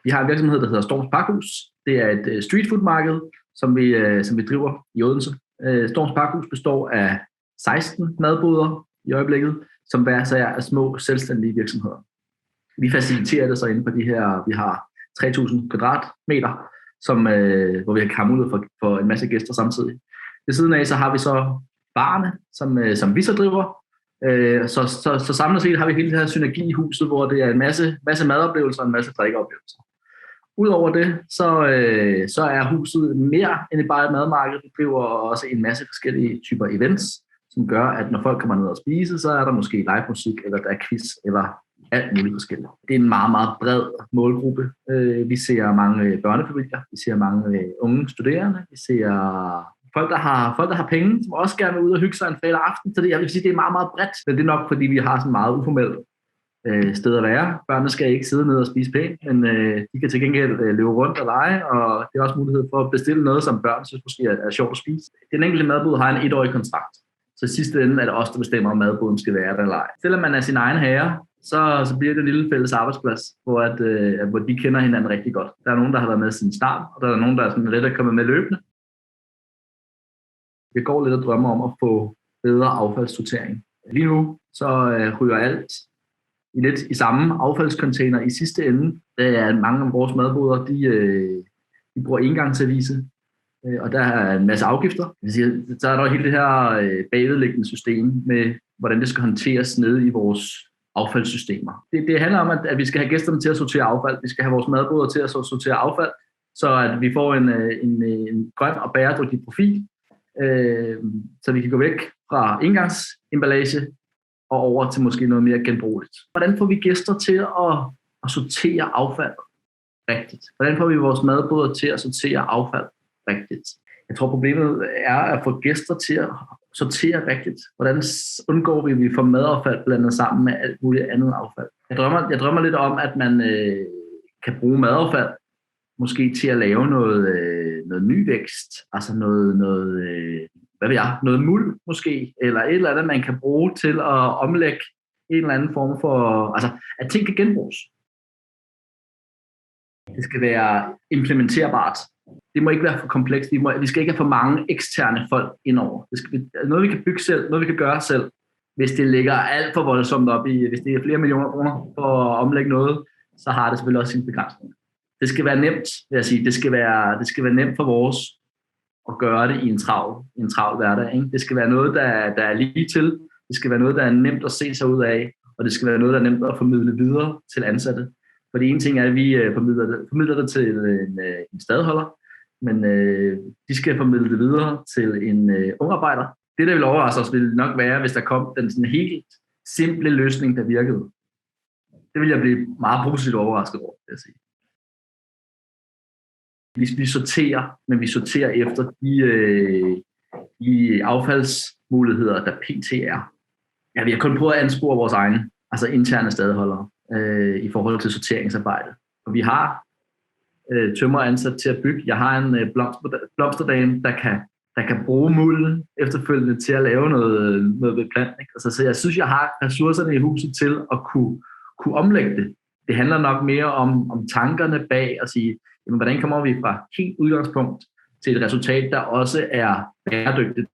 Vi har en virksomhed, der hedder Storms Pakhus. Det er et streetfood-marked, som vi driver i Odense. Storms Pakhus består af 16 madboder i øjeblikket, som hver sag er små selvstændige virksomheder. Vi faciliterer det så inde på de her, vi har 3.000 kvadratmeter, hvor vi har mulighed for en masse gæster samtidig. Ved siden af så har vi så barerne, som vi så driver. Så samlet set har vi hele det her synergi i huset, hvor det er en masse madoplevelser og en masse drikkeoplevelser. Udover det, så er huset mere end bare et madmarked. Vi driver også en masse forskellige typer events, som gør, at når folk kommer ned og spise, så er der måske live musik, eller der er quiz, eller alt muligt forskelligt. Det er en meget, meget bred målgruppe. Vi ser mange børnefamilier, vi ser mange unge studerende, vi ser folk, der har penge, som også gerne vil ud og hygge sig en fredag aften. Så jeg vil sige, det er meget, meget bredt. Men det er nok, fordi vi har sådan meget uformelt sted at være. Børnene skal ikke sidde ned og spise pænt, men de kan til gengæld løbe rundt og lege, og det er også mulighed for at bestille noget, som børn synes måske er sjovt at spise. Den enkelte madbod har en 1-årig kontrakt. Så i sidste ende er det os, der bestemmer, om madboden skal være der eller ej. Selvom man er sin egen herre, så bliver det en lille fælles arbejdsplads, hvor de kender hinanden rigtig godt. Der er nogen, der har været med siden start, og der er nogen, der er sådan lidt at komme med løbende. Vi går lidt og drømmer om at få bedre affaldssortering. Lige nu så ryger alt lidt i samme affaldscontainer i sidste ende. Mange af vores madboder, de bruger engangsservice, og der er en masse afgifter. Så er der hele det her bagvedliggende system med, hvordan det skal håndteres nede i vores affaldssystemer. Det handler om, at vi skal have gæsterne til at sortere affald. Vi skal have vores madboder til at sortere affald, så at vi får en grøn og bæredygtig profil, så vi kan gå væk fra engangsemballage og over til måske noget mere genbrugeligt. Hvordan får vi gæster til at sortere affald rigtigt? Hvordan får vi vores madboder til at sortere affald rigtigt? Jeg tror, problemet er at få gæster til at sortere rigtigt. Hvordan undgår vi, at vi får madaffald blandet sammen med alt muligt andet affald? Jeg drømmer lidt om, at man kan bruge madaffald måske til at lave noget ny vækst, altså noget muld måske, eller et eller andet, man kan bruge til at omlægge en eller anden form for, altså at ting kan genbruges. Det skal være implementerbart. Det må ikke være for komplekst. Vi skal ikke have for mange eksterne folk indover. Det skal noget, vi kan bygge selv, noget, vi kan gøre selv. Hvis det ligger alt for voldsomt op i, hvis det er flere millioner kroner for at omlægge noget, så har det selvfølgelig også sine begrænsninger. Det skal være nemt, vil jeg sige. Det skal være nemt for vores at gøre det i en travl hverdag. Ikke? Det skal være noget, der er lige til. Det skal være noget, der er nemt at se sig ud af. Og det skal være noget, der er nemt at formidle videre til ansatte. For det ene ting er, at vi formidler det til en stadholder, men de skal formidle det videre til en ungarbejder. Det, der vil overraske os, vil nok være, hvis der kom den sådan helt simple løsning, der virkede. Det vil jeg blive meget positivt overrasket over, vil jeg sige. Vi sorterer, men vi sorterer efter de affaldsmuligheder, der pt. er. Ja, vi har kun prøvet at anspore vores egne, altså interne stadholdere, i forhold til sorteringsarbejde. Og vi har tømrer ansat til at bygge. Jeg har en blomsterdame, der kan bruge mulden efterfølgende til at lave noget beplantning. Altså, så jeg synes, jeg har ressourcerne i huset til at kunne omlægge det. Det handler nok mere om tankerne bag at sige, jamen, hvordan kommer vi fra helt udgangspunkt til et resultat, der også er bæredygtigt.